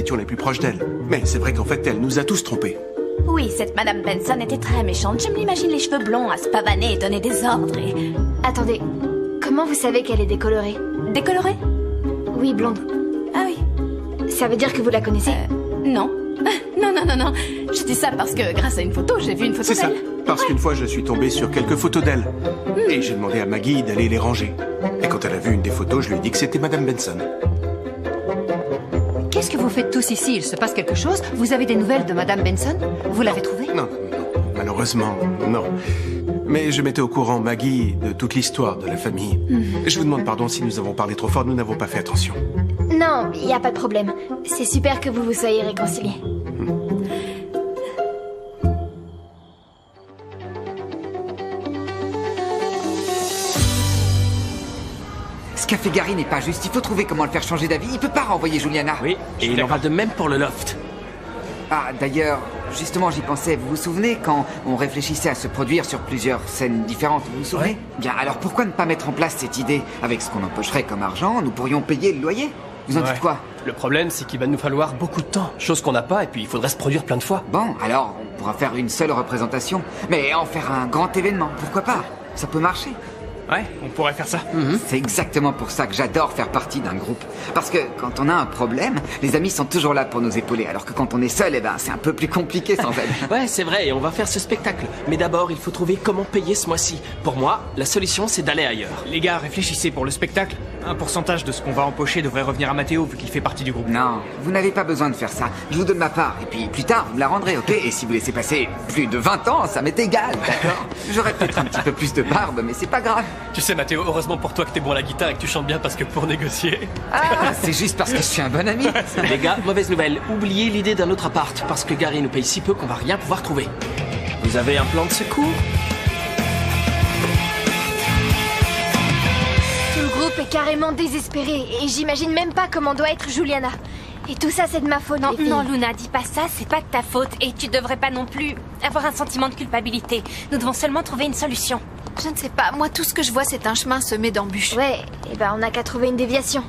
étions les plus proches d'elle. Mais c'est vrai qu'en fait, elle nous a tous trompés. Oui, cette Madame Benson était très méchante. Je me l'imagine les cheveux blonds à se pavaner et donner des ordres et... Attendez, comment vous savez qu'elle est décolorée? Décolorée? Oui, blonde. Ah oui. Ça veut dire que vous la connaissez? Non. Non. Je dis ça parce que grâce à une photo, j'ai vu une photo C'est ça. d'elle. Parce qu'une fois, je suis tombé sur quelques photos d'elle. Et j'ai demandé à Maggie d'aller les ranger. Et quand elle a vu une des photos, je lui ai dit que c'était Madame Benson. Qu'est-ce que vous faites tous ici? Il se passe quelque chose? Vous avez des nouvelles de Madame Benson? Vous l'avez trouvée? Non, malheureusement, non. Mais je m'étais au courant, Maggie, de toute l'histoire de la famille. Je vous demande pardon si nous avons parlé trop fort, nous n'avons pas fait attention. Non, il n'y a pas de problème. C'est super que vous vous soyez réconciliés. Ce qu'a fait Gary n'est pas juste. Il faut trouver comment le faire changer d'avis. Il peut pas renvoyer Juliana. Oui, et il en va de même pour le loft. Ah, d'ailleurs, justement, j'y pensais. Vous vous souvenez quand on réfléchissait à se produire sur plusieurs scènes différentes? Vous vous souvenez? Ouais. Bien, alors pourquoi ne pas mettre en place cette idée? Avec ce qu'on empocherait comme argent, nous pourrions payer le loyer. Vous en dites quoi? Le problème, c'est qu'il va nous falloir beaucoup de temps. Chose qu'on n'a pas, et puis il faudrait se produire plein de fois. Bon, alors, on pourra faire une seule représentation. Mais en faire un grand événement, pourquoi pas? Ça peut marcher. Ouais, on pourrait faire ça. C'est exactement pour ça que j'adore faire partie d'un groupe. Parce que quand on a un problème, les amis sont toujours là pour nous épauler. Alors que quand on est seul, eh ben, c'est un peu plus compliqué sans aide. Ouais, c'est vrai, et on va faire ce spectacle. Mais d'abord, il faut trouver comment payer ce mois-ci. Pour moi, la solution, c'est d'aller ailleurs. Les gars, réfléchissez pour le spectacle. Un pourcentage de ce qu'on va empocher devrait revenir à Mathéo vu qu'il fait partie du groupe. Non, vous n'avez pas besoin de faire ça. Je vous donne ma part. Et puis plus tard, vous me la rendrez, ok? Et si vous laissez passer plus de 20 ans, ça m'est égal, d'accord? J'aurais peut-être un petit peu plus de barbe, mais c'est pas grave. Tu sais, Mathéo, heureusement pour toi que t'es bon à la guitare et que tu chantes bien parce que pour négocier... Ah, c'est juste parce que je suis un bon ami. Les gars, mauvaise nouvelle. Oubliez l'idée d'un autre appart parce que Gary nous paye si peu qu'on va rien pouvoir trouver. Vous avez un plan de secours? Tout le groupe est carrément désespéré et j'imagine même pas comment doit être Juliana. Et tout ça, c'est de ma faute, Non, les filles. non, Luna, dis pas ça, c'est pas de ta faute. Et tu devrais pas non plus avoir un sentiment de culpabilité. Nous devons seulement trouver une solution. Je ne sais pas, moi tout ce que je vois c'est un chemin semé d'embûches. Ouais, et ben on n'a qu'à trouver une déviation.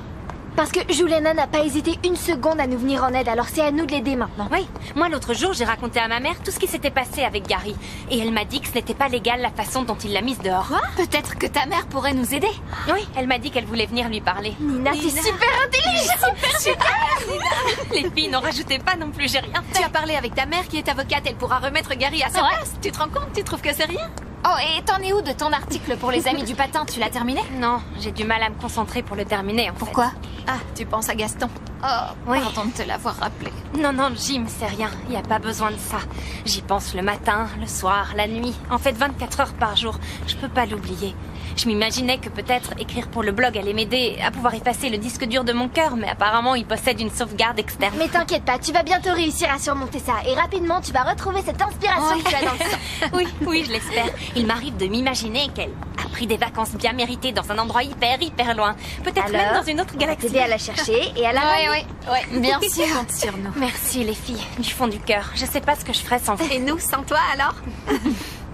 Parce que Juliana n'a pas hésité une seconde à nous venir en aide, alors c'est à nous de l'aider maintenant. Oui, moi l'autre jour j'ai raconté à ma mère tout ce qui s'était passé avec Gary. Et elle m'a dit que ce n'était pas légal la façon dont il l'a mise dehors. Peut-être que ta mère pourrait nous aider. Oui, elle m'a dit qu'elle voulait venir lui parler. Nina, t'es super intelligente. Super. Les filles n'en rajoutez pas non plus, j'ai rien fait. Tu as parlé avec ta mère qui est avocate, elle pourra remettre Gary à sa place. Tu te rends compte? Tu trouves que c'est rien? Oh, et t'en es où de ton article pour les amis du patin? Tu l'as terminé? Non, j'ai du mal à me concentrer pour le terminer en fait. Pourquoi? Ah, tu penses à Gaston. Oh, Oui. pardon de te l'avoir rappelé. Non, Jim, c'est rien. Il n'y a pas besoin de ça. J'y pense le matin, le soir, la nuit. En fait, 24 heures par jour. Je peux pas l'oublier. Je m'imaginais que peut-être écrire pour le blog allait m'aider à pouvoir effacer le disque dur de mon cœur, mais apparemment, il possède une sauvegarde externe. Mais t'inquiète pas, tu vas bientôt réussir à surmonter ça. Et rapidement, tu vas retrouver cette inspiration que tu as dans le sang. Oui, je l'espère. Il m'arrive de m'imaginer qu'elle a pris des vacances bien méritées dans un endroit hyper loin. Peut-être même dans une autre galaxie. T'aider à la chercher et à la ramener. Ouais, bien sûr. Compte sur nous. Merci les filles, du fond du cœur. Je sais pas ce que je ferais sans vous. Et nous, sans toi alors?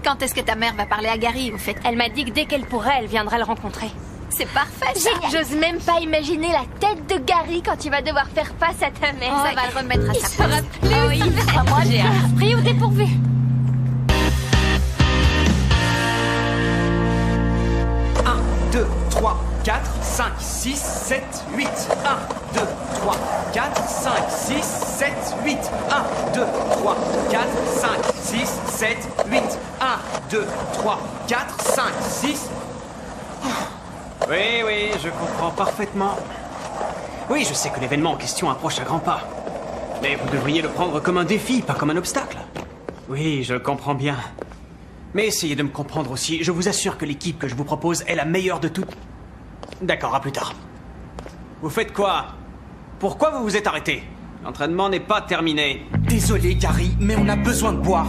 Quand est-ce que ta mère va parler à Gary, au fait? Elle m'a dit que dès qu'elle pourrait, elle viendrait le rencontrer. C'est parfait, ça. J'ose même pas imaginer la tête de Gary quand tu vas devoir faire face à ta mère. Ça va le remettre à sa place. Oh oui, moi j'ai hâte. Pris ou dépourvu? 2, 3, 4, 5, 6, 7, 8. 1, 2, 3, 4, 5, 6, 7, 8. 1, 2, 3, 4, 5, 6, 7, 8. 1, 2, 3, 4, 5, 6. Oui, je comprends parfaitement. Oui, je sais que l'événement en question approche à grands pas. Mais vous devriez le prendre comme un défi, pas comme un obstacle. Oui, je comprends bien. Mais essayez de me comprendre aussi. Je vous assure que l'équipe que je vous propose est la meilleure de toutes. D'accord, à plus tard. Vous faites quoi? Pourquoi vous vous êtes arrêté? L'entraînement n'est pas terminé. Désolé, Gary, mais on a besoin de boire.